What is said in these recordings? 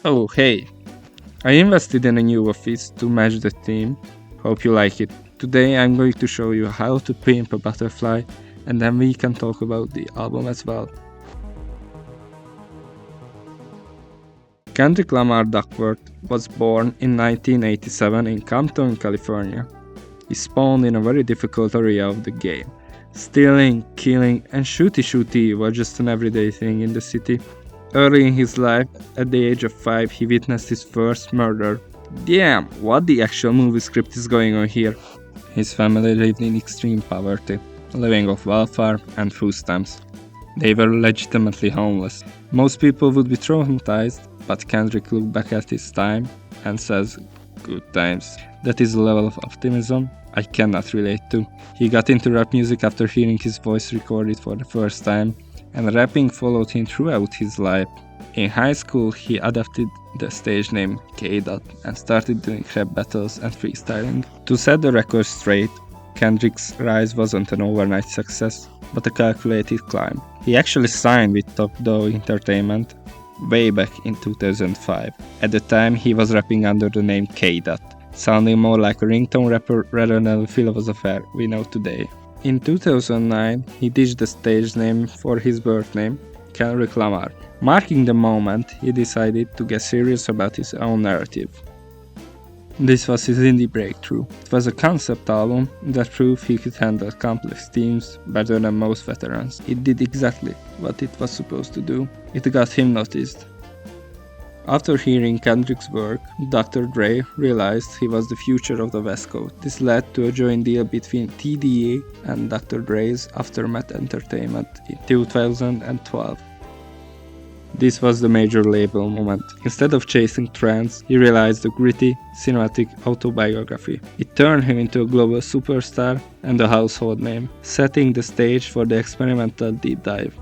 Oh, hey, I invested in a new office to match the theme. Hope you like it. Today I'm going to show you how to pimp a butterfly, and then we can talk about the album as well. Kendrick Lamar Duckworth was born in 1987 in Compton, California. He spawned in a very difficult area of the game. Stealing, killing, and shooty were just an everyday thing in the city. Early in his life, at the age of 5, he witnessed his first murder. Damn, what the actual movie script is going on here? His family lived in extreme poverty, living off welfare and food stamps. They were legitimately homeless. Most people would be traumatized, but Kendrick looked back at his time and says, "Good times." That is a level of optimism I cannot relate to. He got into rap music after hearing his voice recorded for the first time, and rapping followed him throughout his life. In high school, he adopted the stage name K-Dot and started doing rap battles and freestyling. To set the record straight, Kendrick's rise wasn't an overnight success, but a calculated climb. He actually signed with Top Dog Entertainment way back in 2005. At the time, he was rapping under the name K-Dot, sounding more like a ringtone rapper rather than the philosopher we know today. In 2009, he ditched the stage name for his birth name, Kendrick Lamar. Marking the moment, he decided to get serious about his own narrative. This was his indie breakthrough. It was a concept album that proved he could handle complex themes better than most veterans. It did exactly what it was supposed to do. It got him noticed. After hearing Kendrick's work, Dr. Dre realized he was the future of the West Coast. This led to a joint deal between TDE and Dr. Dre's Aftermath Entertainment in 2012. This was the major label moment. Instead of chasing trends, he realized a gritty, cinematic autobiography. It turned him into a global superstar and a household name, setting the stage for the experimental deep dive.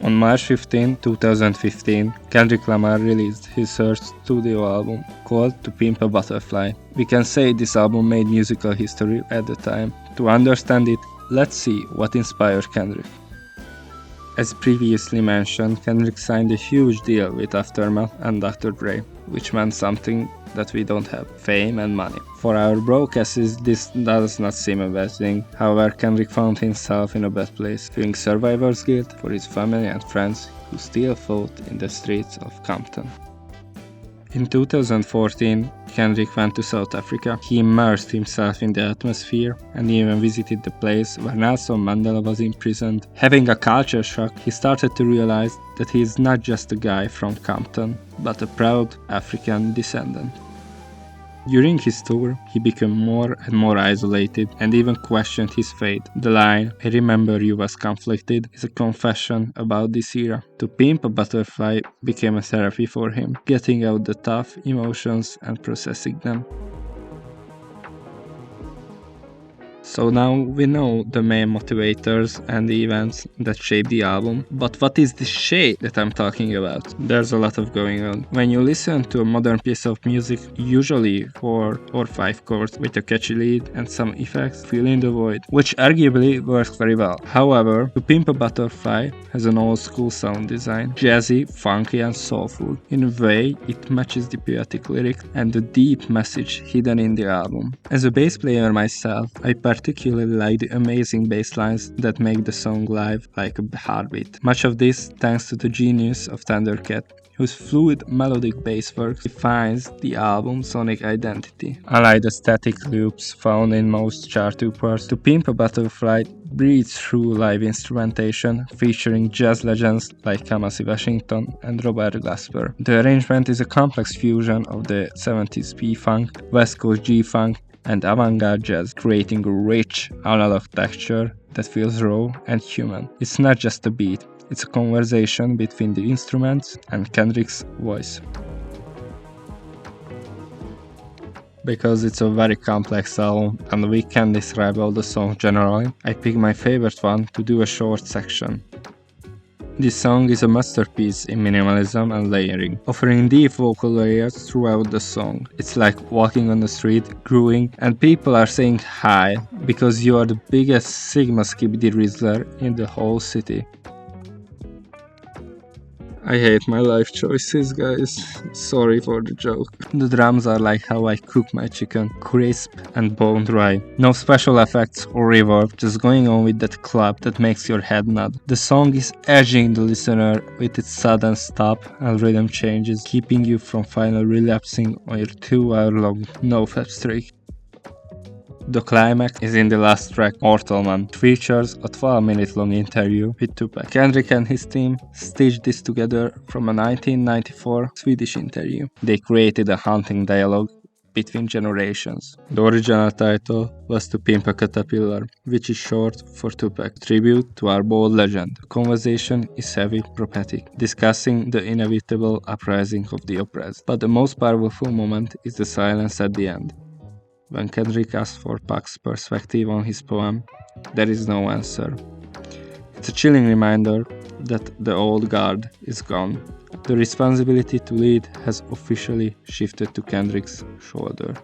On March 15, 2015, Kendrick Lamar released his first studio album called To Pimp A Butterfly. We can say this album made musical history at the time. To understand it, let's see what inspired Kendrick. As previously mentioned, Kendrick signed a huge deal with Aftermath and Dr. Dre, which meant something that we don't have: fame and money. For our broadcasts, this does not seem a bad thing. However, Kendrick found himself in a bad place, feeling survivor's guilt for his family and friends who still fought in the streets of Compton. In 2014, Kendrick went to South Africa. He immersed himself in the atmosphere and even visited the place where Nelson Mandela was imprisoned. Having a culture shock, he started to realize that he is not just a guy from Compton, but a proud African descendant. During his tour, he became more and more isolated and even questioned his fate. The line, "I remember you," was conflicted, is a confession about this era. To Pimp a Butterfly became a therapy for him, getting out the tough emotions and processing them. So now we know the main motivators and the events that shape the album, but what is the shade that I'm talking about? There's a lot of going on. When you listen to a modern piece of music, usually 4 or 5 chords with a catchy lead and some effects fill in the void, which arguably works very well. However, To Pimp a Butterfly has an old school sound design, jazzy, funky and soulful. In a way, it matches the poetic lyric and the deep message hidden in the album. As a bass player myself, I particularly like the amazing bass lines that make the song live like a heartbeat. Much of this thanks to the genius of Thundercat, whose fluid melodic bass work defines the album's sonic identity. Unlike the static loops found in most chart parts, To Pimp a Butterfly breathes through live instrumentation, featuring jazz legends like Kamasi Washington and Robert Glasper. The arrangement is a complex fusion of the 70s P-Funk, West Coast G-Funk, and avant-garde jazz, creating a rich, analog texture that feels raw and human. It's not just a beat, it's a conversation between the instruments and Kendrick's voice. Because it's a very complex album and we can describe all the songs generally, I picked my favorite one to do a short section. This song is a masterpiece in minimalism and layering, offering deep vocal layers throughout the song. It's like walking on the street, grooving, and people are saying hi because you are the biggest Sigma skibidi rizzler in the whole city. I hate my life choices, guys. Sorry for the joke. The drums are like how I cook my chicken, crisp and bone dry. No special effects or reverb, just going on with that clap that makes your head nod. The song is edging the listener with its sudden stop and rhythm changes, keeping you from finally relapsing on your 2-hour-long no-fap streak. The climax is in the last track, Mortal Man. It features a 12-minute long interview with Tupac. Kendrick and his team stitched this together from a 1994 Swedish interview. They created a haunting dialogue between generations. The original title was To Pimp A Caterpillar, which is short for Tupac, tribute to our bold legend. The conversation is heavy, prophetic, discussing the inevitable uprising of the oppressed. But the most powerful moment is the silence at the end. When Kendrick asks for Pac's perspective on his poem, there is no answer. It's a chilling reminder that the old guard is gone. The responsibility to lead has officially shifted to Kendrick's shoulder.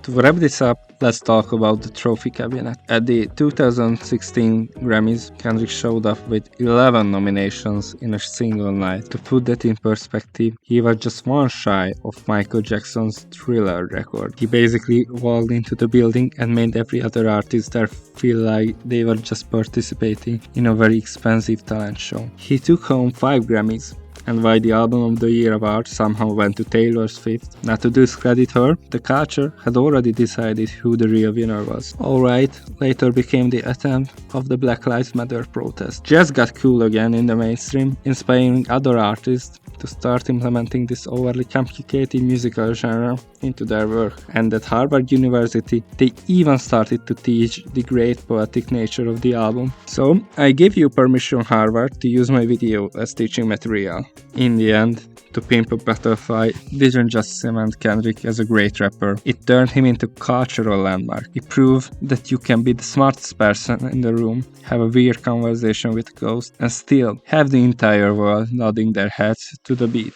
To wrap this up, let's talk about the trophy cabinet. At the 2016 Grammys, Kendrick showed up with 11 nominations in a single night. To put that in perspective, he was just one shy of Michael Jackson's Thriller record. He basically walked into the building and made every other artist there feel like they were just participating in a very expensive talent show. He took home 5 Grammys, and why the Album of the Year award somehow went to Taylor Swift. Not to discredit her, the culture had already decided who the real winner was. Alright, later became the attempt of the Black Lives Matter protest. Jazz got cool again in the mainstream, inspiring other artists to start implementing this overly complicated musical genre into their work. And at Harvard University, they even started to teach the great poetic nature of the album. So, I gave you permission, Harvard, to use my video as teaching material. In the end, To Pimp A Butterfly didn't just cement Kendrick as a great rapper, it turned him into a cultural landmark. It proved that you can be the smartest person in the room, have a weird conversation with a ghost, and still have the entire world nodding their heads to the beat.